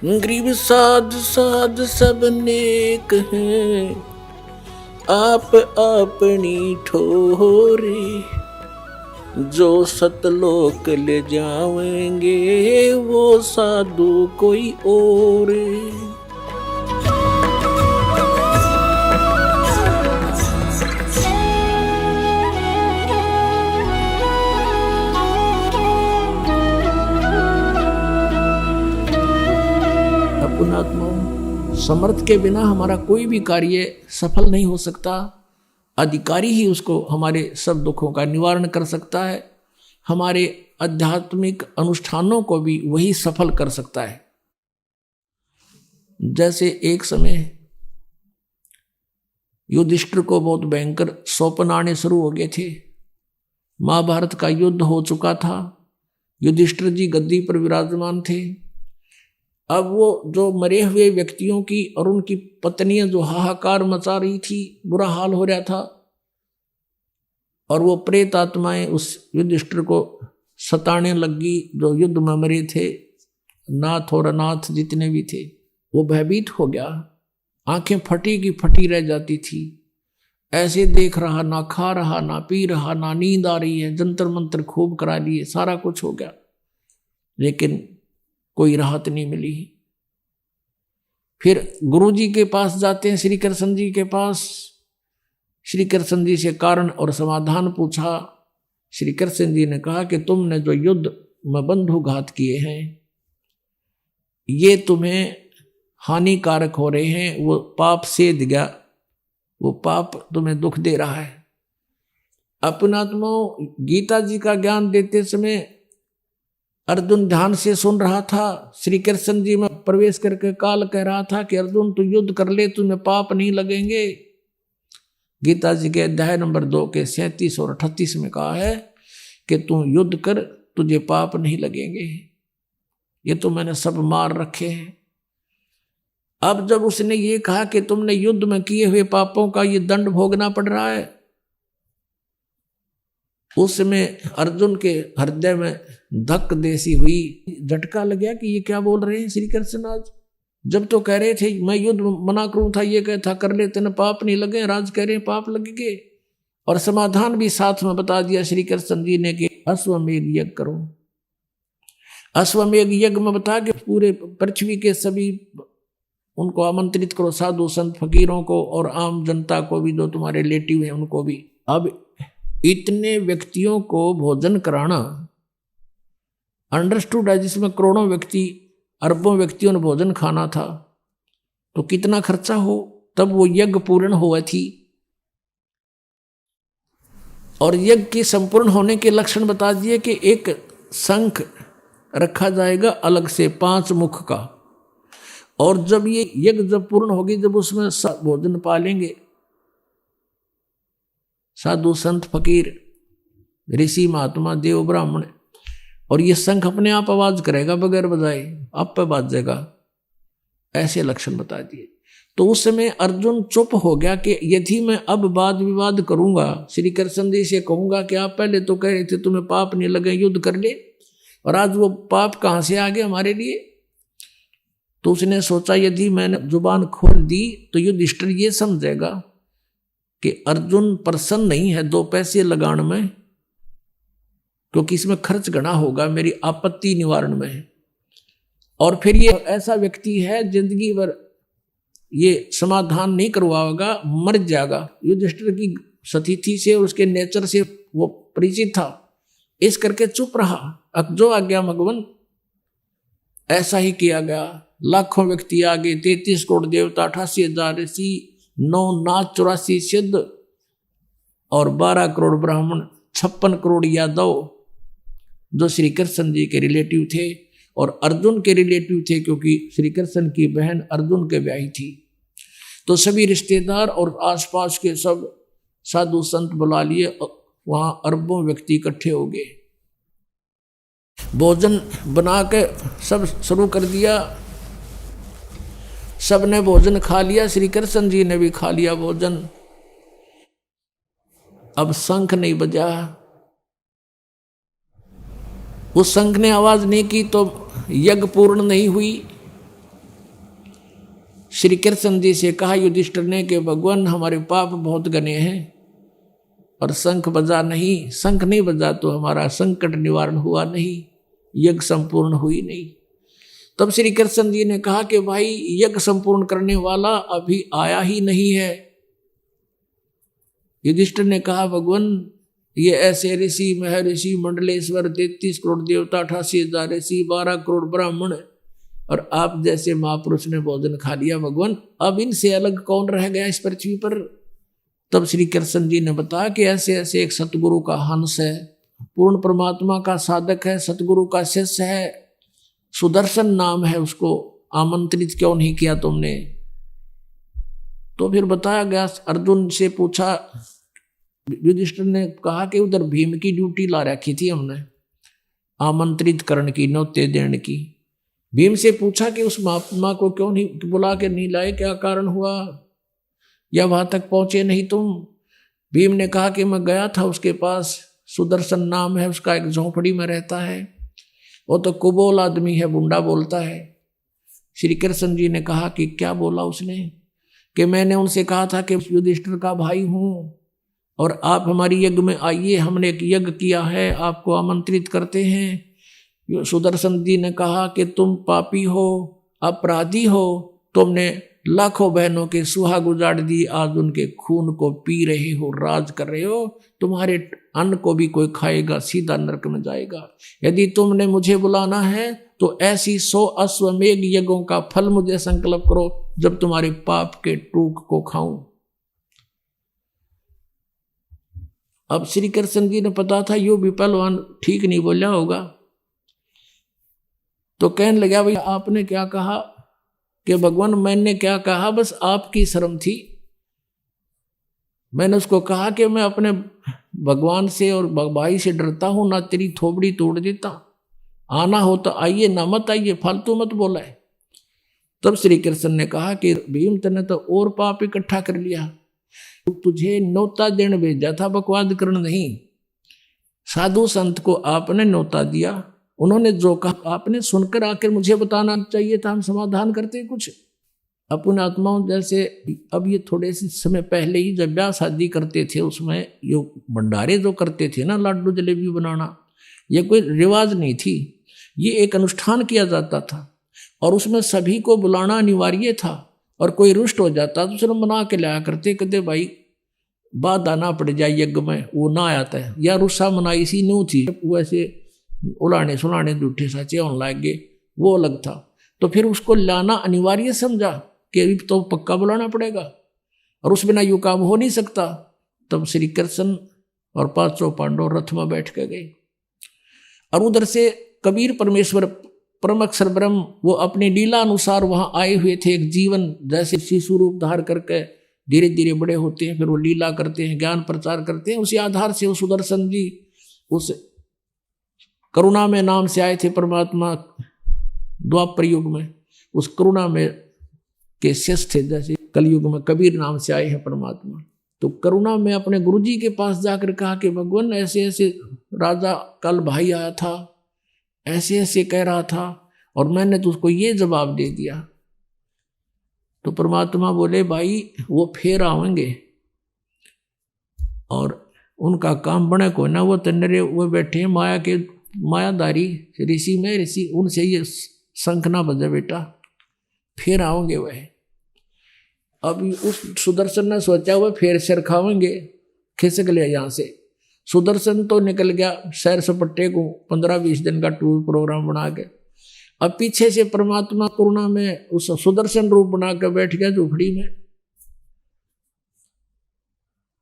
गरीब साध साध सब नेक हैं, आप अपनी ठोरे। जो सतलोक ले जाएंगे वो साधु कोई और। पुण्यात्माओं, समर्थ के बिना हमारा कोई भी कार्य सफल नहीं हो सकता। अधिकारी ही उसको हमारे सब दुखों का निवारण कर सकता है। हमारे आध्यात्मिक अनुष्ठानों को भी वही सफल कर सकता है। जैसे एक समय युधिष्ठिर को बहुत भयंकर स्वप्न आने शुरू हो गए थे। महाभारत का युद्ध हो चुका था। युधिष्ठिर जी गद्दी पर विराजमान थे। अब वो जो मरे हुए व्यक्तियों की और उनकी पत्नियां जो हाहाकार मचा रही थी, बुरा हाल हो रहा था, और वो प्रेत आत्माएं उस युधिष्ठिर को सताने लगी जो युद्ध में मरे थे। नाथ और अनाथ जितने भी थे, वो भयभीत हो गया। आंखें फटी की फटी रह जाती थी। ऐसे देख रहा, ना खा रहा, ना पी रहा, ना नींद आ रही है। जंतर मंत्र खूब करा लिए, सारा कुछ हो गया, लेकिन कोई राहत नहीं मिली। फिर गुरुजी के पास जाते हैं, श्री कृष्ण जी के पास। श्री कृष्ण जी से कारण और समाधान पूछा। श्री कृष्ण जी ने कहा कि तुमने जो युद्ध में बंधुघात किए हैं, ये तुम्हें हानिकारक हो रहे हैं। वो पाप सेध गया, वो पाप तुम्हें दुख दे रहा है। अपनात्माओं, गीता जी का ज्ञान देते समय अर्जुन ध्यान से सुन रहा था। श्री कृष्ण जी में प्रवेश करके काल कह रहा था कि अर्जुन तू युद्ध कर ले, तुम्हें पाप नहीं लगेंगे। गीता जी के अध्याय नंबर 2 के 37 और 38 में कहा है कि तू युद्ध कर, तुझे पाप नहीं लगेंगे। ये तो मैंने सब मार रखे हैं। अब जब उसने ये कहा कि तुमने युद्ध में किए हुए पापों का ये दंड भोगना पड़ रहा है, उसमें अर्जुन के हृदय में धक देसी हुई, झटका लग गया कि ये क्या बोल रहे हैं श्री कृष्ण। आज जब तो कह रहे थे मैं युद्ध मना करूं था, ये कहता कर लेते न पाप नहीं लगे, राज कह रहे हैं पाप लगेंगे। और समाधान भी साथ में बता दिया श्री कृष्ण जी ने कि अश्वमेघ यज्ञ करो। अश्वमेघ यज्ञ में बता के पूरे पृथ्वी के सभी उनको आमंत्रित करो, साधु संत फकीरों को और आम जनता को भी, जो तुम्हारे रिलेटिव हैं उनको भी। अब इतने व्यक्तियों को भोजन कराना अंडरस्टूड है, जिसमें करोड़ों व्यक्ति, अरबों व्यक्तियों ने भोजन खाना था, तो कितना खर्चा हो, तब वो यज्ञ पूर्ण हुआ थी। और यज्ञ के संपूर्ण होने के लक्षण बता दिए कि एक शंख रखा जाएगा अलग से 5 मुख का, और जब ये यज्ञ जब पूर्ण होगी, जब उसमें भोजन पालेंगे साधु संत फकीर ऋषि महात्मा देव ब्राह्मण, और ये शंख अपने आप आवाज करेगा बगैर बजाए, आप पे बाजेगा। ऐसे लक्षण बता दिए। तो उस समय अर्जुन चुप हो गया कि यदि मैं अब वाद विवाद करूंगा, श्री कृष्ण जी से कहूंगा कि आप पहले तो कह रहे थे तुम्हें पाप नहीं लगे, युद्ध कर ले, और आज वो पाप कहां से आ गए हमारे लिए। तो उसने सोचा यदि मैंने जुबान खोल दी तो युधिष्ठिर ये समझेगा कि अर्जुन प्रसन्न नहीं है 2 पैसे लगाने में, क्योंकि इसमें खर्च घना होगा, मेरी आपत्ति निवारण में है। और फिर ये ऐसा व्यक्ति है जिंदगी भर ये समाधान नहीं करवाएगा, मर जाएगा। युधिष्ठिर की स्थिति से और उसके नेचर से वो परिचित था, इस करके चुप रहा। अब जो आज्ञा भगवान, ऐसा ही किया गया। लाखों व्यक्ति आ गए, 33 करोड़ देवता, 88,000 ऋषि, 9 नाथ, 84 सिद्ध और 12 करोड़ ब्राह्मण, 56 करोड़ यादव जो श्री कृष्ण जी के रिलेटिव थे और अर्जुन के रिलेटिव थे, क्योंकि श्री कृष्ण की बहन अर्जुन के ब्याही थी। तो सभी रिश्तेदार और आसपास के सब साधु संत बुला लिए। वहां अरबों व्यक्ति इकट्ठे हो गए। भोजन बना के सब शुरू कर दिया। सब ने भोजन खा लिया, श्री कृष्ण जी ने भी खा लिया भोजन। अब शंख नहीं बजा। उस शंख ने आवाज नहीं की तो यज्ञ पूर्ण नहीं हुई। श्री कृष्ण जी से कहा युधिष्ठिर ने कि भगवान हमारे पाप बहुत घने हैं और शंख बजा नहीं, शंख नहीं बजा तो हमारा संकट निवारण हुआ नहीं, यज्ञ संपूर्ण हुई नहीं। तब श्री कृष्ण जी ने कहा कि भाई यज्ञ संपूर्ण करने वाला अभी आया ही नहीं है। युधिष्ठिर ने कहा भगवान ये ऐसे ऋषि महर्षि मंडलेश्वर 33 करोड़ देवता 88,000 ऋषि 12 करोड़ ब्राह्मण और आप जैसे महापुरुष ने भोजन खा लिया भगवान, अब इनसे अलग कौन रह गया इस पृथ्वी पर। तब श्री कृष्ण जी ने बताया कि ऐसे ऐसे एक सतगुरु का हंस है, पूर्ण परमात्मा का साधक है, सतगुरु का शिष्य है, सुदर्शन नाम है, उसको आमंत्रित क्यों नहीं किया तुमने। तो फिर बताया गया, अर्जुन से पूछा, युधिष्ठिर ने कहा कि उधर भीम की ड्यूटी ला रखी थी हमने आमंत्रित करने की, न्योते देने की। भीम से पूछा कि उस महात्मा को क्यों नहीं बुला के नहीं लाए, क्या कारण हुआ, या वहां तक पहुंचे नहीं तुम। भीम ने कहा कि मैं गया था उसके पास, सुदर्शन नाम है उसका, एक झोंपड़ी में रहता है, वो तो कुबोल आदमी है, बुंडा बोलता है। श्री कृष्ण जी ने कहा कि क्या बोला उसने, कि मैंने उनसे कहा था कि युधिष्ठिर का भाई हूं और आप हमारी यज्ञ में आइए, हमने एक यज्ञ किया है, आपको आमंत्रित करते हैं। सुदर्शन जी ने कहा कि तुम पापी हो, अपराधी हो, तुमने लाखों बहनों के सुहाग उजाड़ दी, आज उनके खून को पी रहे हो, राज कर रहे हो, तुम्हारे अन्न को भी कोई खाएगा, सीधा नरक में जाएगा। यदि तुमने मुझे बुलाना है तो ऐसी 100 अश्वमेघ यज्ञों का फल मुझे संकल्प करो, जब तुम्हारे पाप के टूक को खाऊं। अब श्री कृष्ण जी ने पता था यो भी पहलवान ठीक नहीं बोला होगा, तो कहने लगा भाई आपने क्या कहा, कि भगवान मैंने क्या कहा, बस आपकी शर्म थी। मैंने उसको कहा कि मैं अपने भगवान से और भाई से डरता हूं, ना तेरी थोबड़ी तोड़ देता, आना हो तो आइए, ना मत आइए, फालतू मत बोला है। तब श्री कृष्ण ने कहा कि भीम तने तो और पाप इकट्ठा कर लिया, तुझे न्योता देने भेजा था, बकवाद करना नहीं। साधु संत को आपने न्योता दिया, उन्होंने जो कहा आपने सुनकर आकर मुझे बताना चाहिए था, हम समाधान करते कुछ। अपने आत्माओं जैसे अब ये थोड़े से समय पहले ही जब ब्याह शादी करते थे, उसमें ये भंडारे जो करते थे ना, लाडू जलेबी बनाना, ये कोई रिवाज नहीं थी, ये एक अनुष्ठान किया जाता था और उसमें सभी को बुलाना अनिवार्य था। और कोई रुष्ट हो जाता तो उसने मना के लाया करते, कहते भाई बात आना पड़ जाए यज्ञ में, वो ना आता है, या रुस्सा मनाई सी न्यू थी, वैसे उलाने सुलाने झूठे साचे होने लग गए, वो अलग था। तो फिर उसको लाना अनिवार्य समझा कि तो पक्का बुलाना पड़ेगा और उस बिना यू काम हो नहीं सकता। तब श्री कृष्ण और 500 पांडव रथ में बैठ के गए और उधर से कबीर परमेश्वर परम अक्षर ब्रह्म वो अपनी लीला अनुसार वहां आए हुए थे। एक जीवन जैसे शिशु रूप धार करके धीरे धीरे बड़े होते हैं, फिर वो लीला करते हैं, ज्ञान प्रचार करते हैं। उसी आधार से वो सुदर्शन जी उस करुणा में नाम से आए थे परमात्मा द्वापर युग में, उस करुणा में के शेष थे, जैसे कलयुग में कबीर नाम से आए हैं परमात्मा। तो करुणा में अपने गुरुजी के पास जाकर कहा कि भगवान ऐसे ऐसे राजा कल भाई आया था, ऐसे ऐसे कह रहा था और मैंने तो उसको ये जवाब दे दिया। तो परमात्मा बोले भाई वो फिर आएंगे और उनका काम बने को ना, वो तन्नरे वो बैठे हैं माया के मायादारी ऋषि में ऋषि, उनसे ये शंख ना बजा बेटा, फिर आओगे वह। अब उस सुदर्शन ने सोचा वह फिर सिर खाओगे, खिसक लिया यहाँ से। सुदर्शन तो निकल गया सैर सपट्टे को 15-20 दिन का टूर प्रोग्राम बना के। अब पीछे से परमात्मा करुणा में उस सुदर्शन रूप बना कर बैठ गया झोपड़ी में।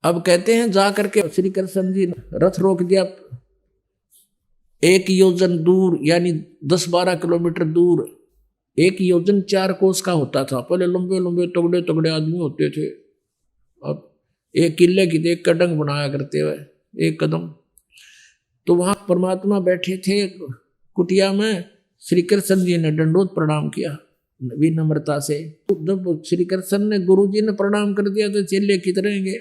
अब कहते हैं जा करके श्री कृष्ण जी रथ रोक दिया 1 योजन दूर, यानी 10-12 किलोमीटर दूर। 1 योजन 4 कोस का होता था। पहले लंबे लंबे तगड़े तगड़े आदमी होते थे, अब 1 किले की 1 कदम बनाया करते हुए 1 कदम। तो वहां परमात्मा बैठे थे कुटिया में। श्री कृष्ण जी ने दंडोत प्रणाम किया विनम्रता से। जब श्री कृष्ण ने गुरु जी ने प्रणाम कर दिया तो चेले कितरेंगे,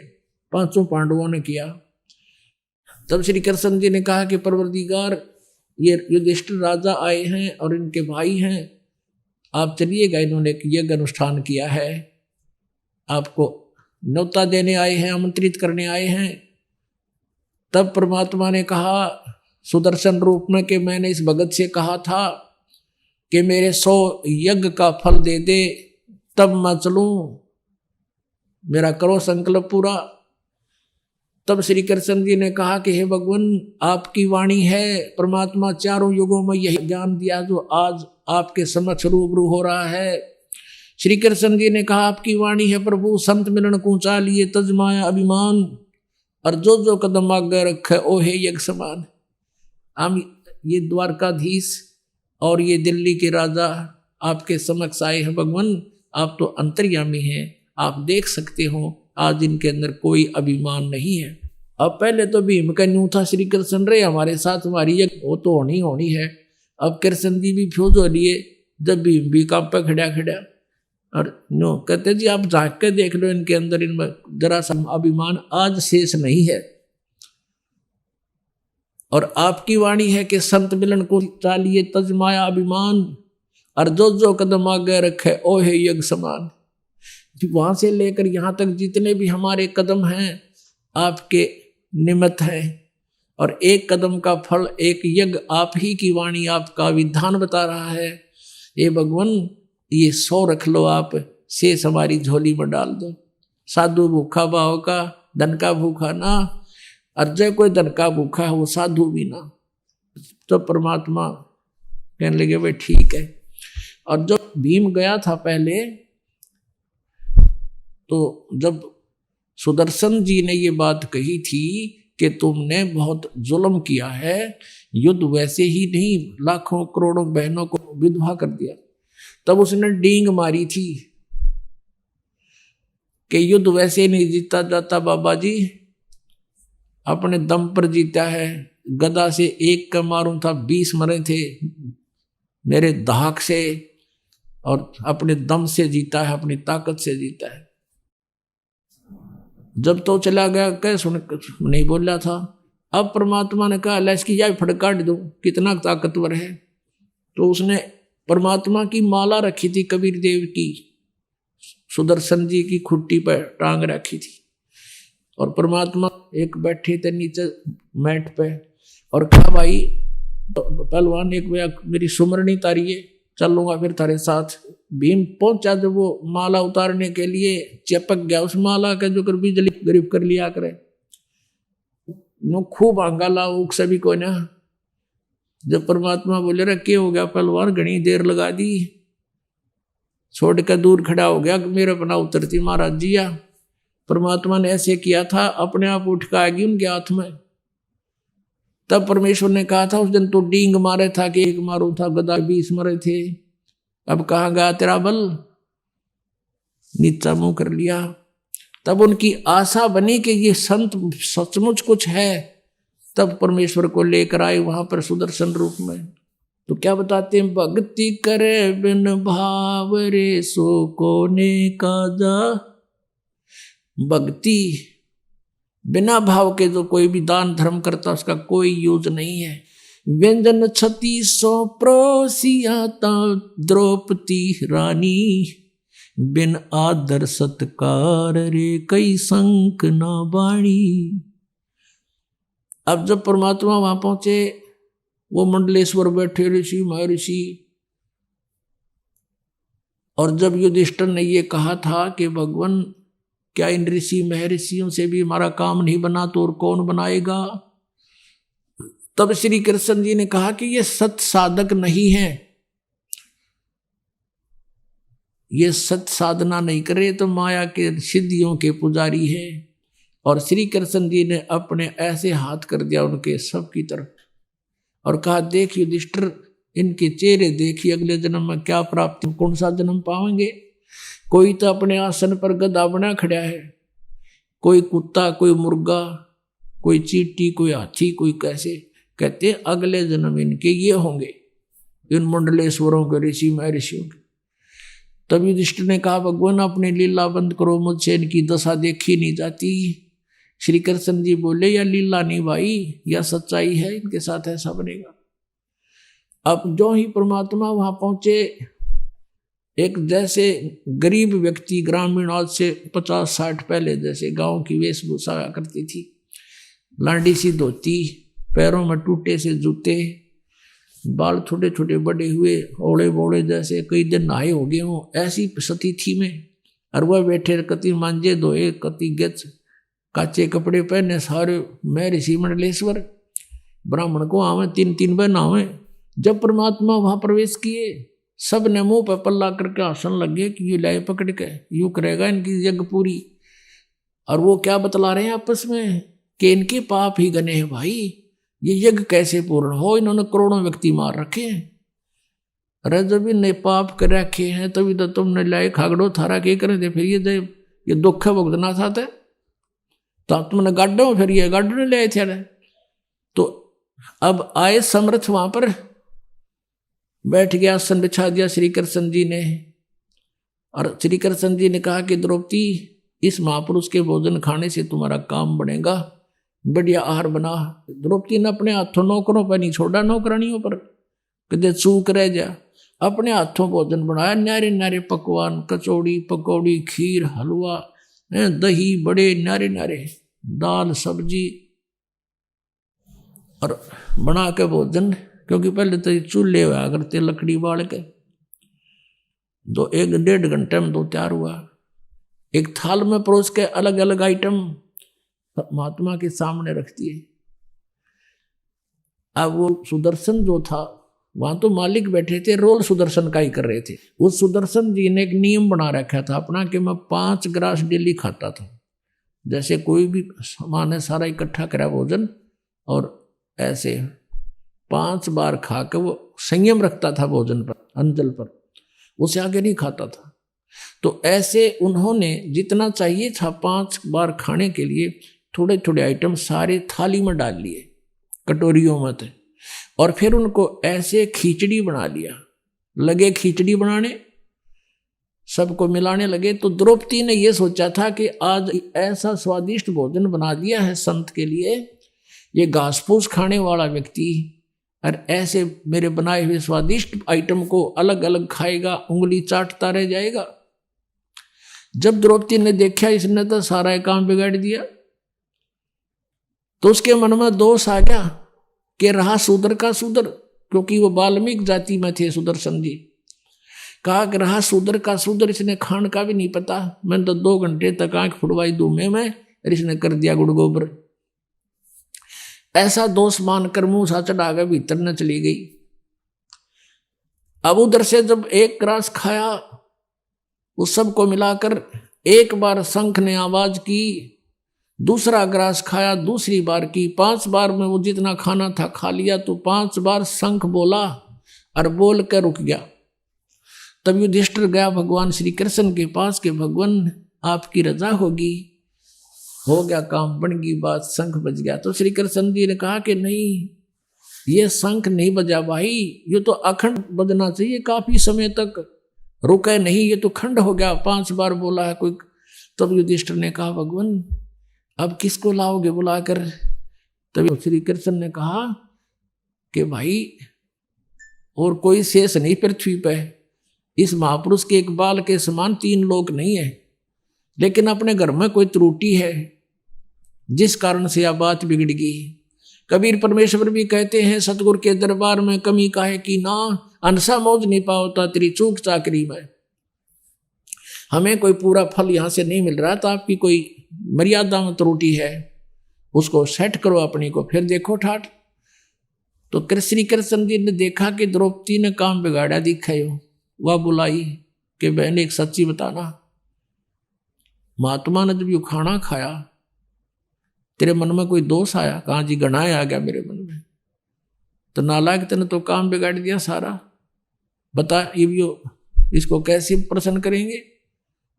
500 पांडवों ने किया। तब श्री कृष्ण जी ने कहा कि परवरदिगार ये युधिष्ठिर राजा आए हैं और इनके भाई हैं, आप चलिएगा, इन्होंने एक यज्ञ अनुष्ठान किया है, आपको न्योता देने आए हैं, आमंत्रित करने आए हैं। तब परमात्मा ने कहा सुदर्शन रूप में कि मैंने इस भगत से कहा था कि मेरे 100 यज्ञ का फल दे दे, तब मैं चलूं, मेरा करो संकल्प पूरा। तब श्री कृष्ण जी ने कहा कि हे भगवान, आपकी वाणी है, परमात्मा चारों युगों में यही ज्ञान दिया जो आज आपके समक्ष रूबरू हो रहा है। श्री कृष्ण जी ने कहा आपकी वाणी है प्रभु, संत मिलन को ऊंचा लिए तज माया अभिमान, और जो जो कदम आगे रखे ओ हे यज्ञ समान। हम ये द्वारकाधीश और ये दिल्ली के राजा आपके समक्ष आए हैं भगवान, आप तो अंतर्यामी हैं, आप देख सकते हो आज इनके अंदर कोई अभिमान नहीं है। अब पहले तो भीम का न्यू था, श्री कृष्ण रे हमारे साथ, हमारी यज्ञ वो तो होनी है। अब कृष्ण जी भी फ्यूज हो लिए, जब भीम भी काम पे खड़ा और नो कहते जी आप झांक के देख लो, इनके अंदर इनमें जरा सा अभिमान आज शेष नहीं है। और आपकी वाणी है कि संत मिलन को चालिए तज माया अभिमान, और जो जो कदम आगे रखे ओ हे यज्ञ समान। वहां से लेकर यहां तक जितने भी हमारे कदम हैं आपके निमित्त हैं, और एक कदम का फल एक यज्ञ आप ही की वाणी, आपका विधान बता रहा है। ये भगवान ये 100 रख लो, आप शेष हमारी झोली में डाल दो। साधु भूखा भाव का, धन का भूखा ना, और जय कोई धन का भूखा है वो साधु भी ना। तो परमात्मा कहने लगे भाई ठीक है। और जब भीम गया था पहले, तो जब सुदर्शन जी ने ये बात कही थी कि तुमने बहुत जुल्म किया है, युद्ध वैसे ही नहीं लाखों करोड़ों बहनों को विधवा कर दिया, तब उसने डींग मारी थी कि युद्ध वैसे नहीं जीता जाता बाबा जी, अपने दम पर जीता है। गदा से एक का मारूं था 20 मरे थे, मेरे धाक से और अपने दम से जीता है, अपनी ताकत से जीता है। जब तो चला गया कह सुन नहीं बोला था। अब परमात्मा ने कहा अल्लाह इसकी जाए फटकाट दो, कितना ताकतवर है। तो उसने परमात्मा की माला रखी थी कबीर देव की, सुदर्शन जी की खुट्टी पर टांग रखी थी, और परमात्मा एक बैठे थे नीचे मैट पे, और कहा भाई पहलवान एक मेरी सुमरनी तारिये, चलूंगा फिर तारे साथ। भीम पहुंचा जब वो माला उतारने के लिए, चिपक गया उस माला का जो कर बिजली गरीब कर लिया करे, नो खूब आंगाला उक सभी को ना। जब परमात्मा बोले रहा क्या हो गया पहलवान, घनी देर लगा दी, छोड़ कर दूर खड़ा हो गया, मेरे अपना उतरती महाराज जिया। परमात्मा ने ऐसे किया था, अपने आप उठ कर आएगी उनके हाथ में। तब परमेश्वर ने कहा था उस दिन तो डींग मारे था कि एक मारू था, गदा 20 मरे थे, अब कहाँ गया तेरा बल, नीचा मुंह कर लिया। तब उनकी आशा बनी कि ये संत सचमुच कुछ है, तब परमेश्वर को लेकर आए वहां पर सुदर्शन रूप में। तो क्या बताते हैं, भक्ति करे बिन भाव रे सो कोने काजा। भक्ति बिना भाव के जो कोई भी दान धर्म करता उसका कोई यूज नहीं है। व्यंजन 3600 प्रोसियाता द्रौपदी रानी, बिन आदर सत्कार रे कई संक ना बाणी। अब जब परमात्मा वहां पहुंचे, वो मंडलेश्वर बैठे ऋषि महर्षि, और जब युधिष्ठिर ने ये कहा था कि भगवान क्या इन ऋषि महर्षियों से भी हमारा काम नहीं बना तो और कौन बनाएगा, तब श्री कृष्ण जी ने कहा कि ये सत साधक नहीं है, ये सत साधना नहीं करे तो माया के सिद्धियों के पुजारी है। और श्री कृष्ण जी ने अपने ऐसे हाथ कर दिया उनके सब की तरफ और कहा देख युधिष्ठिर, इनके चेहरे देखिए, अगले जन्म में क्या प्राप्ति, कौन सा जन्म पाएंगे। कोई तो अपने आसन पर गधा बना खड़ा है, कोई कुत्ता, कोई मुर्गा, कोई चींटी, कोई हाथी, कोई कैसे। कहते अगले जन्म इनके ये होंगे, इन मंडलेश्वरों के ऋषि महर्षियों के। तब युधिष्ठिर ने कहा भगवान अपने लीला बंद करो, मुझसे इनकी दशा देखी नहीं जाती। श्री कृष्ण जी बोले या लीला नहीं भाई, या सच्चाई है, इनके साथ ऐसा बनेगा। अब जो ही परमात्मा वहां पहुंचे, एक जैसे गरीब व्यक्ति ग्रामीण आज से 50-60 पहले जैसे गांव की वेशभूषा करती थी, लांडी सी धोती, पैरों में टूटे से जूते, बाल छोटे छोटे बड़े हुए, ओले बोले जैसे कई दिन नहाए हो गए हों, ऐसी सती थी में। और वह बैठे कति मांझे धोए, कति गच काचे कपड़े पहने, सारे मैं ऋषि मंडलेश्वर। ब्राह्मण को आवे 3-3 बहन आवे। जब परमात्मा वहां प्रवेश किए, सब ने मुंह पर पल्ला करके हंसन लगे कि ये लाए पकड़ के यूं करेगा इनकी यज्ञ पूरी। और वो क्या बतला रहे हैं आपस में कि इनके पाप ही गने हैं भाई, ये यज्ञ कैसे पूर्ण हो, इन्होंने करोड़ों व्यक्ति मार रखे हैं। अरे जब इन्हें पाप कर रखे हैं तभी तो तुमने लाए खागड़ो थारा के करे थे, फिर ये दुख भुगतना था तो तुमने गाड्डो, फिर ये गाड्डो ने ले थे। तो अब आए समर्थ वहां पर बैठ गया, आसन बिछा दिया श्री कृष्ण जी ने। और श्री कृष्ण जी ने कहा कि द्रौपदी, इस महापुरुष के भोजन खाने से तुम्हारा काम बनेगा, बढ़िया आहार बना। द्रौपदी ने अपने हाथों नौकरों पर नहीं छोड़ा, नौकरानियों पर कदे चूक रह जा, अपने हाथों भोजन बनाया। न्यारे न्यारे पकवान, कचौड़ी पकौड़ी, खीर, हलवा, दही, बड़े न्यारे न्यारे, दाल सब्जी और बना के भोजन। क्योंकि पहले तो चूल्हे हुआ करते, लकड़ी बाल के, 1-1.5 घंटे में दो तैयार हुआ। एक थाल में परोस के अलग अलग आइटम महात्मा के सामने रख दिए। अब वो सुदर्शन जो था, वहां तो मालिक बैठे थे, रोल सुदर्शन का ही कर रहे थे। उस सुदर्शन जी ने एक नियम बना रखा था अपना कि मैं 5 ग्रास डेली खाता था। जैसे कोई भी सामान है सारा इकट्ठा करा भोजन, और ऐसे 5 बार खा के वो संयम रखता था भोजन पर, अंजल पर, उसे आगे नहीं खाता था। तो ऐसे उन्होंने जितना चाहिए था 5 बार खाने के लिए थोड़े थोड़े आइटम सारे थाली में डाल लिए, कटोरियों में थे। और फिर उनको ऐसे खिचड़ी बना लिया, लगे खिचड़ी बनाने, सबको मिलाने लगे। तो द्रौपदी ने यह सोचा था कि आज ऐसा स्वादिष्ट भोजन बना दिया है संत के लिए, ये घास फूस खाने वाला व्यक्ति और ऐसे मेरे बनाए हुए स्वादिष्ट आइटम को अलग अलग खाएगा, उंगली चाटता रह जाएगा। जब द्रौपदी ने देखा इसने तो सारा काम बिगाड़ दिया, तो उसके मन में दोष आ गया कि रहा शूद्र का शूद्र, क्योंकि वो वाल्मीकि जाति में थे सुदर्शन जी। कहा कि रहा शूद्र का शूद्र, इसने खान का भी नहीं पता, मैंने तो 2 घंटे तक आंख फुड़वाई धूमे में और इसने कर दिया गुड़ गोबर। ऐसा दोष मानकर मुंह सा चढ़ा के भीतर न चली गई। अब उधर से जब 1 ग्रास खाया, उस सबको मिलाकर एक बार शंख ने आवाज की, दूसरा ग्रास खाया, दूसरी बार की, 5 बार में वो जितना खाना था खा लिया। तो 5 बार शंख बोला और बोल कर रुक गया। तब युधिष्ठिर गया भगवान श्री कृष्ण के पास कि भगवान आपकी रजा होगी। हो गया काम, बन गई बात, शंख बज गया। तो श्री कृष्ण जी ने कहा कि नहीं, ये शंख नहीं बजा भाई, ये तो अखंड बजना चाहिए, काफी समय तक रुके नहीं, ये तो खंड हो गया, 5 बार बोला है कोई। तब युधिष्ठिर ने कहा भगवान अब किसको लाओगे बुलाकर? तब श्री कृष्ण ने कहा कि भाई और कोई शेष नहीं पृथ्वी पे, इस महापुरुष के एक बाल के समान 3 लोक नहीं है, लेकिन अपने घर में कोई त्रुटि है जिस कारण से यह बात बिगड़ गई। कबीर परमेश्वर भी कहते हैं सतगुरु के दरबार में कमी काहे की ना, अनसा मौज नहीं पाओता तेरी चूक चाकरी में। हमें कोई पूरा फल यहां से नहीं मिल रहा, तो आपकी कोई मर्यादा में त्रुटि है, उसको सेट करो अपनी को, फिर देखो ठाठ। तो श्री कृष्ण जी ने देखा कि द्रौपदी ने काम बिगाड़ा दिखाई, वह बुलाई कि बहन एक सच्ची बताना, महात्मा ने जब यू खाना खाया तेरे मन में कोई दोष आया? कहाँ जी गणाए आ गया मेरे मन में। तो नालायक तेने तो काम बिगाड़ दिया सारा, बता ये इसको कैसे प्रसन्न करेंगे?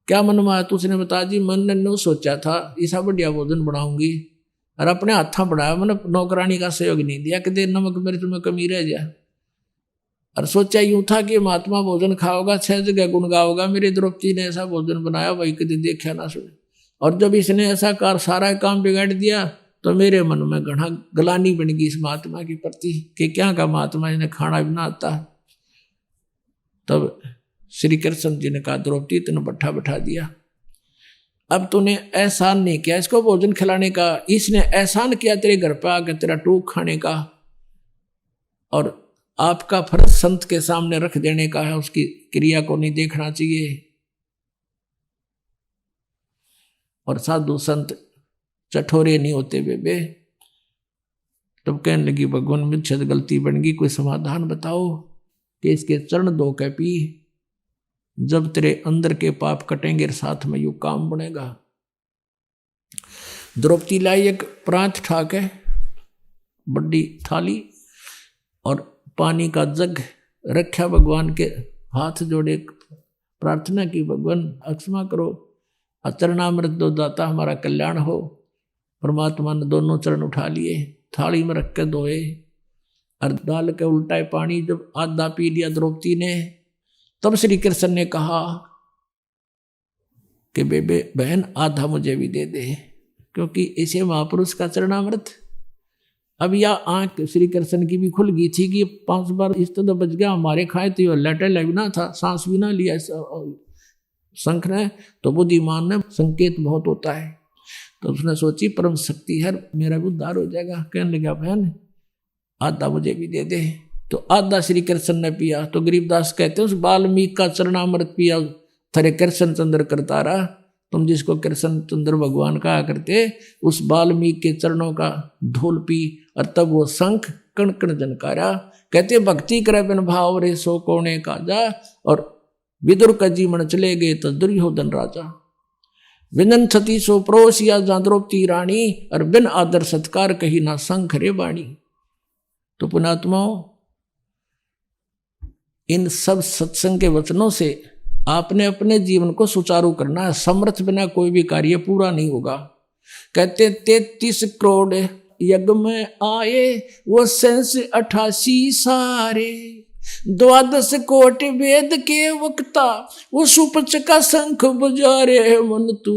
क्या मन में आया? तो उसने बता जी मन ने नो सोचा था ऐसा बढ़िया भोजन बनाऊंगी, और अपने हाथा बढ़ाया, मैंने नौकरानी का सहयोग नहीं दिया कि दे नमक मिर्च में कमी रह जाए। और सोचा यूं था कि महात्मा भोजन खाओगा, 6 जगह गुण गाओगा, मेरी द्रौपदी ने ऐसा भोजन बनाया वही कभी देखा ना सुने। और जब इसने ऐसा कार सारा काम बिगाड़ दिया तो मेरे मन में घना गलानी बन गई इस महात्मा के प्रति कि क्या का महात्मा इन्हें खाना भी ना आता। तब श्री कृष्ण जी ने कहा द्रौपदी तूने बैठा बैठा दिया, अब तूने एहसान नहीं किया इसको भोजन खिलाने का, इसने एहसान किया तेरे घर पे आकर तेरा टूक खाने का, और आपका फर्ज संत के सामने रख देने का है, उसकी क्रिया को नहीं देखना चाहिए। और साधु संत चठोरे नहीं होते बेबे। तब कहने लगी भगवान मुझसे गलती बन गई, कोई समाधान बताओ कि इसके चरण धो के पी, जब तेरे अंदर के पाप कटेंगे साथ में यू काम बनेगा। द्रौपदी लाई एक प्रांत ठाक है, बड़ी थाली और पानी का जग रखा, भगवान के हाथ जोड़े प्रार्थना की भगवान अक्षमा करो, चरणामृत दो दाता हमारा कल्याण हो। परमात्मा ने दोनों चरण उठा लिए, थाली में रख के धोए और डाल के उल्टा पानी जब आधा पी लिया द्रौपदी ने, तब श्री कृष्ण ने कहा कि बेबे बहन आधा मुझे भी दे दे, क्योंकि इसे महापुरुष का चरणामृत। अब यह आंख श्री कृष्ण की भी खुल गई थी कि 5 बार इस तरह बच गया, हमारे खाए तो लेटे लगना था, सांस भी ना लिया शंख ने, तो बुद्धिमान ने संकेत बहुत होता है, तो उसने सोची परम शक्ति है मेरा भी उद्धार हो जाएगा। कहने लगा बहन आधा मुझे भी दे दे, तो आधा श्री कृष्ण ने पिया। तो गरीबदास कहते हैं उस वाल्मीकि का चरणामृत पिया थरे कृष्ण चंद्र करतारा, तुम जिसको कृष्ण चंद्र भगवान कहा करते, उस वाल्मीकि के चरणों का धूल पी, और तब वो शंख कण कण जनकारा। कहते भक्ति करे बिन भाव रे सो कोने काजा, और विदुर का जीवन चले गए तो दुर्योधन राजा। विनन छती सो प्रोसिया जा द्रौपदी रानी, और बिन आदर सत्कार कही ना शंख रे बाणी। तो पुणात्माओं इन सब सत्संग के वचनों से आपने अपने जीवन को सुचारू करना है। समर्थ बिना कोई भी कार्य पूरा नहीं होगा। कहते 33 करोड़ यज्ञ में आए वो 88 सारे, 12 कोटि वेद के वक्ता वो सुपच का शंख बजारे। मन तू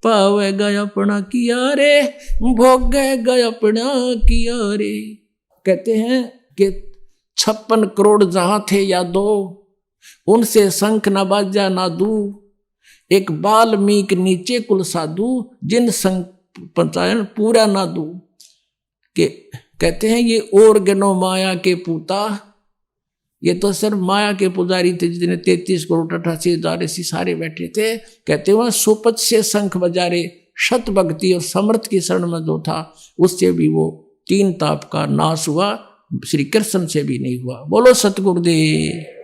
पावेगा अपना किया रे, भोगेगा अपना किया रे। कहते हैं कि 56 करोड़ जहां थे या दो, उनसे शंख न बाजा ना दू। एक वाल्मीकि नीचे कुल साधु, जिन शंख पंचायन पूरा ना दू। के कहते हैं ये और गनो माया के पूता, ये तो सिर्फ माया के पुजारी थे जिन्हें 33 करोड़ 88 हजार ऐसी सारे बैठे थे। कहते वह सुपच से शंख बजारे, शत भक्ति और समर्थ की शरण में जो था उससे भी वो 3 ताप का नाश हुआ, श्री कृष्ण से भी नहीं हुआ। बोलो सतगुरुदेव।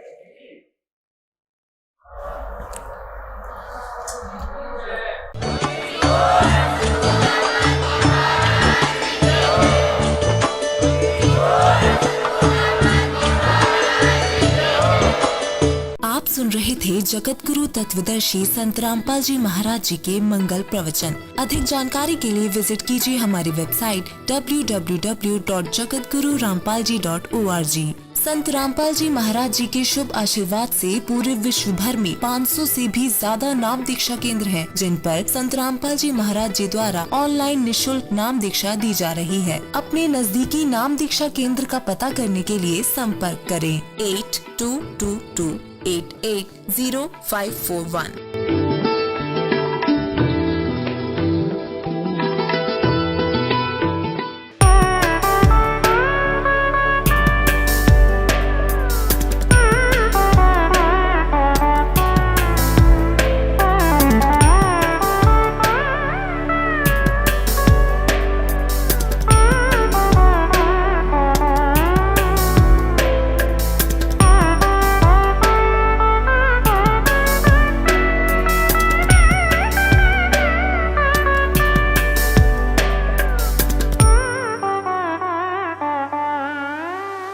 सुन रहे थे जगत गुरु तत्वदर्शी संत रामपाल जी महाराज जी के मंगल प्रवचन। अधिक जानकारी के लिए विजिट कीजिए हमारी वेबसाइट www.jagatgururampalji.org। संत रामपाल जी महाराज जी के शुभ आशीर्वाद से पूरे विश्व भर में 500 से भी ज्यादा नाम दीक्षा केंद्र हैं, जिन पर संत रामपाल जी महाराज जी द्वारा ऑनलाइन निशुल्क नाम दीक्षा दी जा रही है। अपने नजदीकी नाम दीक्षा केंद्र का पता करने के लिए संपर्क करें 8222880541।